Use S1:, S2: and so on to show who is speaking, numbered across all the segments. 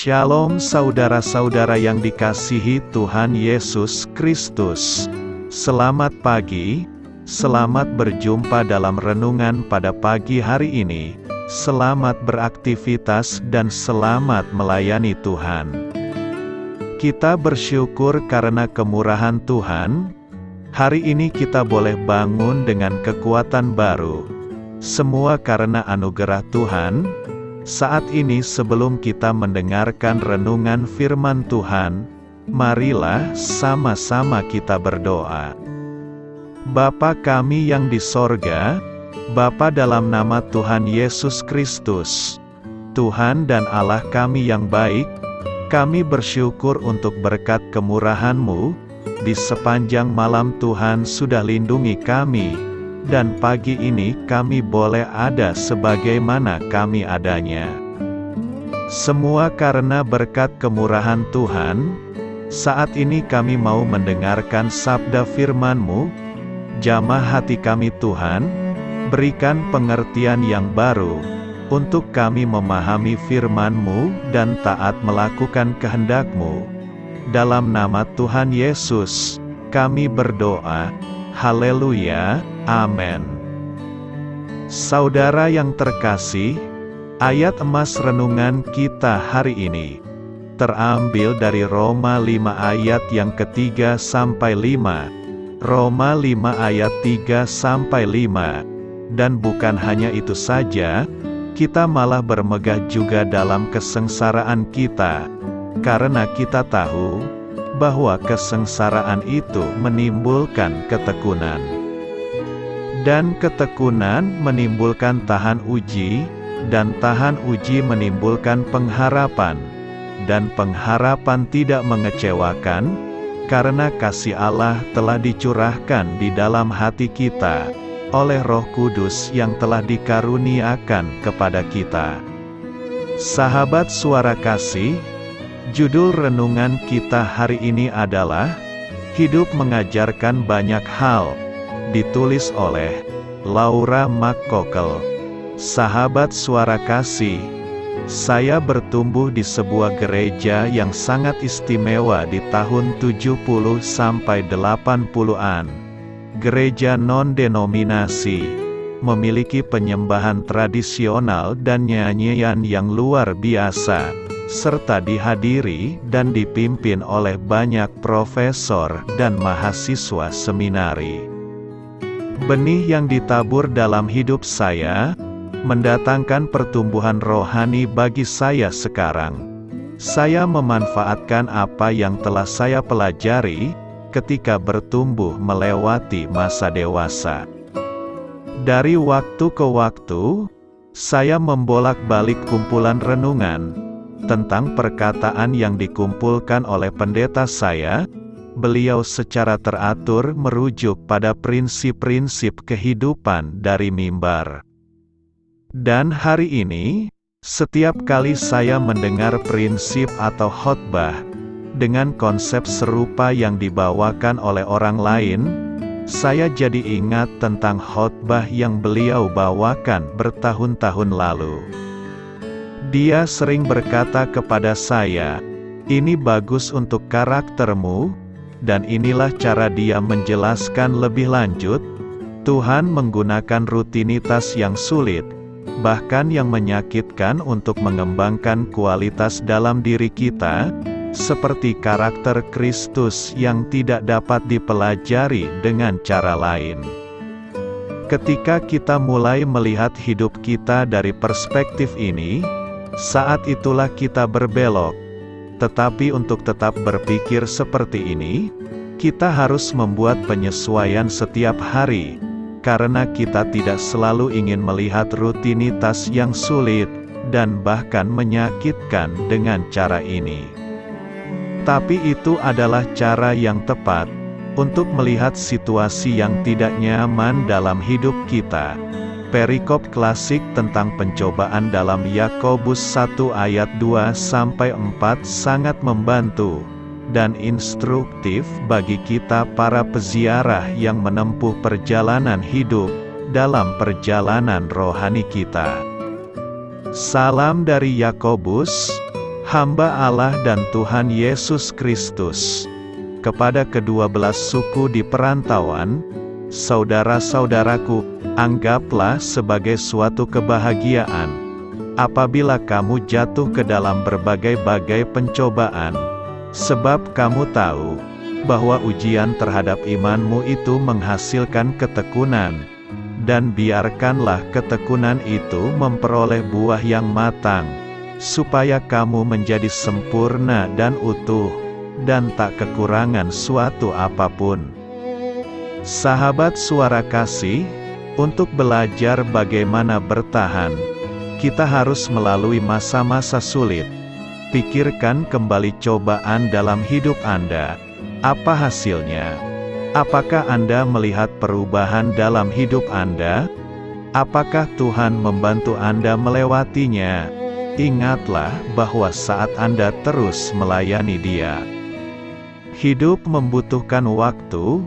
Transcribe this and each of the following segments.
S1: Shalom saudara-saudara yang dikasihi Tuhan Yesus Kristus. Selamat pagi, selamat berjumpa dalam renungan pada pagi hari ini. Selamat beraktivitas dan selamat melayani Tuhan. Kita bersyukur karena kemurahan Tuhan. Hari ini kita boleh bangun dengan kekuatan baru. Semua karena anugerah Tuhan. Saat ini sebelum kita mendengarkan renungan firman Tuhan, marilah sama-sama kita berdoa. Bapa kami yang di sorga, Bapa dalam nama Tuhan Yesus Kristus, Tuhan dan Allah kami yang baik, kami bersyukur untuk berkat kemurahan-Mu, di sepanjang malam Tuhan sudah lindungi kami, dan pagi ini kami boleh ada sebagaimana kami adanya. Semua karena berkat kemurahan Tuhan. Saat ini kami mau mendengarkan sabda firman-Mu. Jamah hati kami Tuhan, berikan pengertian yang baru, untuk kami memahami firman-Mu dan taat melakukan kehendak-Mu. Dalam nama Tuhan Yesus, kami berdoa. Haleluya, amin. Saudara yang terkasih, ayat emas renungan kita hari ini terambil dari Roma 5 ayat yang ketiga sampai 5. Roma 5 ayat 3 sampai 5. Dan bukan hanya itu saja, kita malah bermegah juga dalam kesengsaraan kita, karena kita tahu bahwa kesengsaraan itu menimbulkan ketekunan. Dan ketekunan menimbulkan tahan uji, dan tahan uji menimbulkan pengharapan. Dan pengharapan tidak mengecewakan, karena kasih Allah telah dicurahkan di dalam hati kita, oleh Roh Kudus yang telah dikaruniakan kepada kita. Sahabat suara kasih, judul renungan kita hari ini adalah Hidup Mengajarkan Banyak Hal, ditulis oleh Laura McCockle. Sahabat suara kasih, saya bertumbuh di sebuah gereja yang sangat istimewa di tahun 70 sampai 80-an. Gereja non-denominasi, memiliki penyembahan tradisional dan nyanyian yang luar biasa, serta dihadiri dan dipimpin oleh banyak profesor dan mahasiswa seminari. Benih yang ditabur dalam hidup saya, mendatangkan pertumbuhan rohani bagi saya sekarang. Saya memanfaatkan apa yang telah saya pelajari, ketika bertumbuh melewati masa dewasa. Dari waktu ke waktu, saya membolak-balik kumpulan renungan, tentang perkataan yang dikumpulkan oleh pendeta saya. Beliau secara teratur merujuk pada prinsip-prinsip kehidupan dari mimbar. Dan hari ini, setiap kali saya mendengar prinsip atau khotbah, dengan konsep serupa yang dibawakan oleh orang lain, saya jadi ingat tentang khotbah yang beliau bawakan bertahun-tahun lalu. Dia sering berkata kepada saya, "Ini bagus untuk karaktermu," dan inilah cara dia menjelaskan lebih lanjut. Tuhan menggunakan rutinitas yang sulit, bahkan yang menyakitkan untuk mengembangkan kualitas dalam diri kita, seperti karakter Kristus yang tidak dapat dipelajari dengan cara lain. Ketika kita mulai melihat hidup kita dari perspektif ini, saat itulah kita berbelok. Tetapi untuk tetap berpikir seperti ini, kita harus membuat penyesuaian setiap hari, karena kita tidak selalu ingin melihat rutinitas yang sulit, dan bahkan menyakitkan dengan cara ini. Tapi itu adalah cara yang tepat, untuk melihat situasi yang tidak nyaman dalam hidup kita. Perikop klasik tentang pencobaan dalam Yakobus 1 ayat 2-4 sangat membantu dan instruktif bagi kita para peziarah yang menempuh perjalanan hidup dalam perjalanan rohani kita. Salam dari Yakobus. hamba Allah dan Tuhan Yesus Kristus. Kepada ke-12 suku di perantauan, saudara-saudaraku, anggaplah sebagai suatu kebahagiaan apabila kamu jatuh ke dalam berbagai-bagai pencobaan, sebab kamu tahu bahwa ujian terhadap imanmu itu menghasilkan ketekunan, dan biarkanlah ketekunan itu memperoleh buah yang matang, supaya kamu menjadi sempurna dan utuh, dan tak kekurangan suatu apapun. Sahabat Suara Kasih, untuk belajar bagaimana bertahan, kita harus melalui masa-masa sulit. Pikirkan kembali cobaan dalam hidup Anda. Apa hasilnya? Apakah Anda melihat perubahan dalam hidup Anda? Apakah Tuhan membantu Anda melewatinya? Ingatlah bahwa saat Anda terus melayani Dia. Hidup membutuhkan waktu,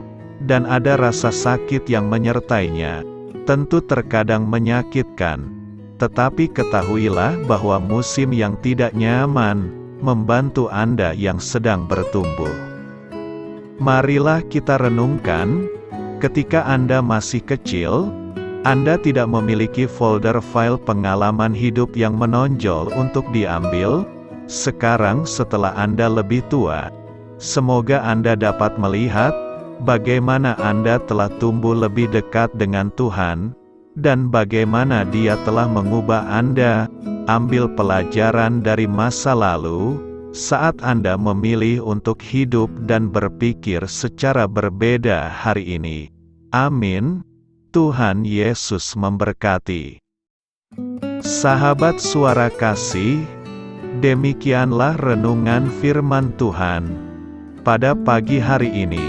S1: dan ada rasa sakit yang menyertainya. Tentu terkadang menyakitkan. Tetapi ketahuilah bahwa musim yang tidak nyaman membantu Anda yang sedang bertumbuh. Marilah kita renungkan, ketika Anda masih kecil, Anda tidak memiliki folder file pengalaman hidup yang menonjol untuk diambil. Sekarang setelah Anda lebih tua, semoga Anda dapat melihat bagaimana Anda telah tumbuh lebih dekat dengan Tuhan, dan bagaimana Dia telah mengubah Anda. Ambil pelajaran dari masa lalu, saat Anda memilih untuk hidup dan berpikir secara berbeda hari ini. Amin. Tuhan Yesus memberkati. Sahabat Suara Kasih, demikianlah renungan firman Tuhan pada pagi hari ini.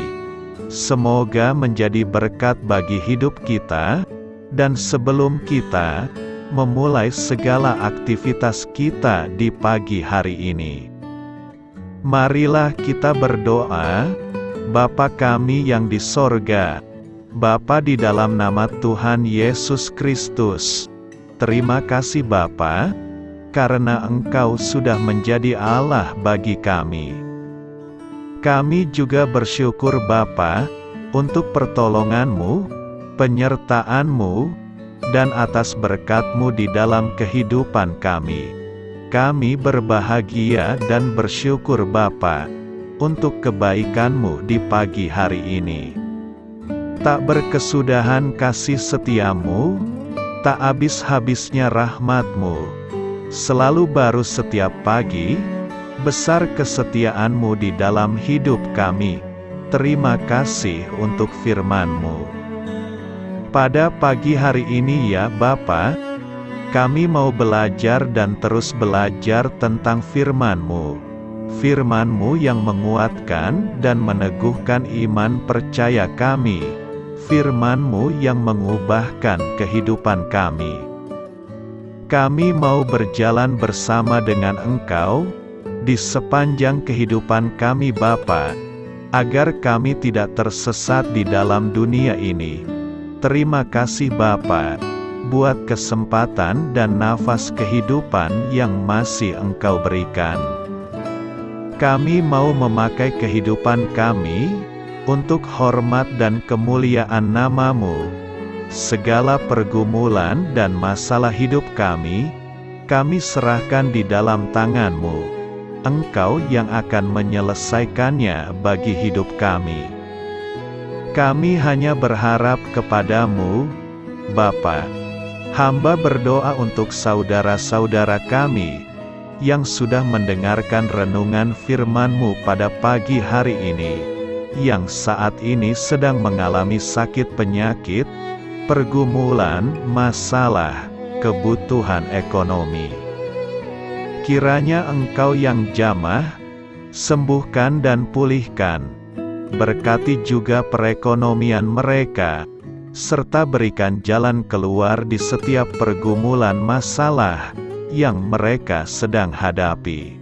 S1: Semoga menjadi berkat bagi hidup kita. Dan sebelum kita memulai segala aktivitas kita di pagi hari ini, marilah kita berdoa. Bapa kami yang di sorga, Bapa di dalam nama Tuhan Yesus Kristus, terima kasih Bapa, karena Engkau sudah menjadi Allah bagi kami. Kami juga bersyukur Bapa, untuk pertolongan-Mu, penyertaan-Mu, dan atas berkat-Mu di dalam kehidupan kami. Kami berbahagia dan bersyukur Bapa, untuk kebaikan-Mu di pagi hari ini. Tak berkesudahan kasih setia-Mu, tak habis-habisnya rahmat-Mu. Selalu baru setiap pagi, besar kesetiaan-Mu di dalam hidup kami. Terima kasih untuk firman-Mu. Pada pagi hari ini ya Bapa, kami mau belajar dan terus belajar tentang firman-Mu. Firman-Mu yang menguatkan dan meneguhkan iman percaya kami. Firman-Mu yang mengubahkan kehidupan kami. Kami mau berjalan bersama dengan Engkau di sepanjang kehidupan kami Bapa, agar kami tidak tersesat di dalam dunia ini. Terima kasih Bapa, buat kesempatan dan nafas kehidupan yang masih Engkau berikan. Kami mau memakai kehidupan kami untuk hormat dan kemuliaan nama-Mu. Segala pergumulan dan masalah hidup kami serahkan di dalam tangan-Mu. Engkau yang akan menyelesaikannya bagi hidup kami. Kami hanya berharap kepada-Mu, Bapa. Hamba berdoa untuk saudara-saudara kami yang sudah mendengarkan renungan firman-Mu pada pagi hari ini, yang saat ini sedang mengalami sakit penyakit, pergumulan, masalah, kebutuhan ekonomi. Kiranya Engkau yang jamah, sembuhkan dan pulihkan. Berkati juga perekonomian mereka, serta berikan jalan keluar di setiap pergumulan masalah yang mereka sedang hadapi.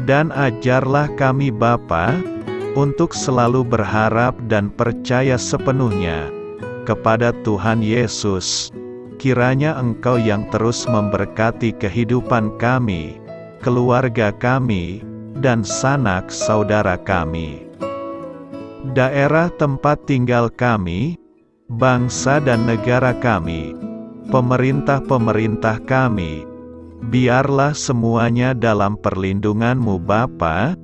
S1: Dan ajarlah kami Bapa, untuk selalu berharap dan percaya sepenuhnya kepada Tuhan Yesus. Kiranya Engkau yang terus memberkati kehidupan kami, keluarga kami, dan sanak saudara kami. Daerah tempat tinggal kami, bangsa dan negara kami, pemerintah-pemerintah kami, biarlah semuanya dalam perlindungan-Mu Bapa,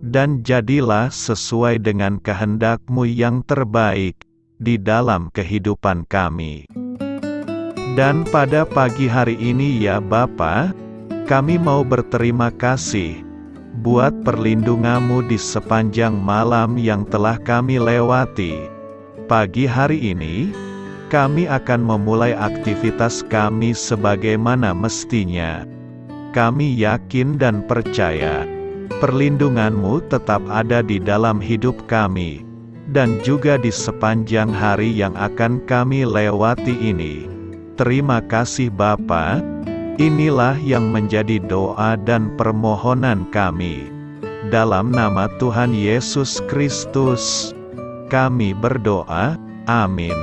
S1: dan jadilah sesuai dengan kehendak-Mu yang terbaik di dalam kehidupan kami. Dan pada pagi hari ini ya Bapa, kami mau berterima kasih buat perlindungan-Mu di sepanjang malam yang telah kami lewati. Pagi hari ini, kami akan memulai aktivitas kami sebagaimana mestinya. Kami yakin dan percaya, perlindungan-Mu tetap ada di dalam hidup kami, dan juga di sepanjang hari yang akan kami lewati ini. Terima kasih Bapa. Inilah yang menjadi doa dan permohonan kami. Dalam nama Tuhan Yesus Kristus, kami berdoa. Amin.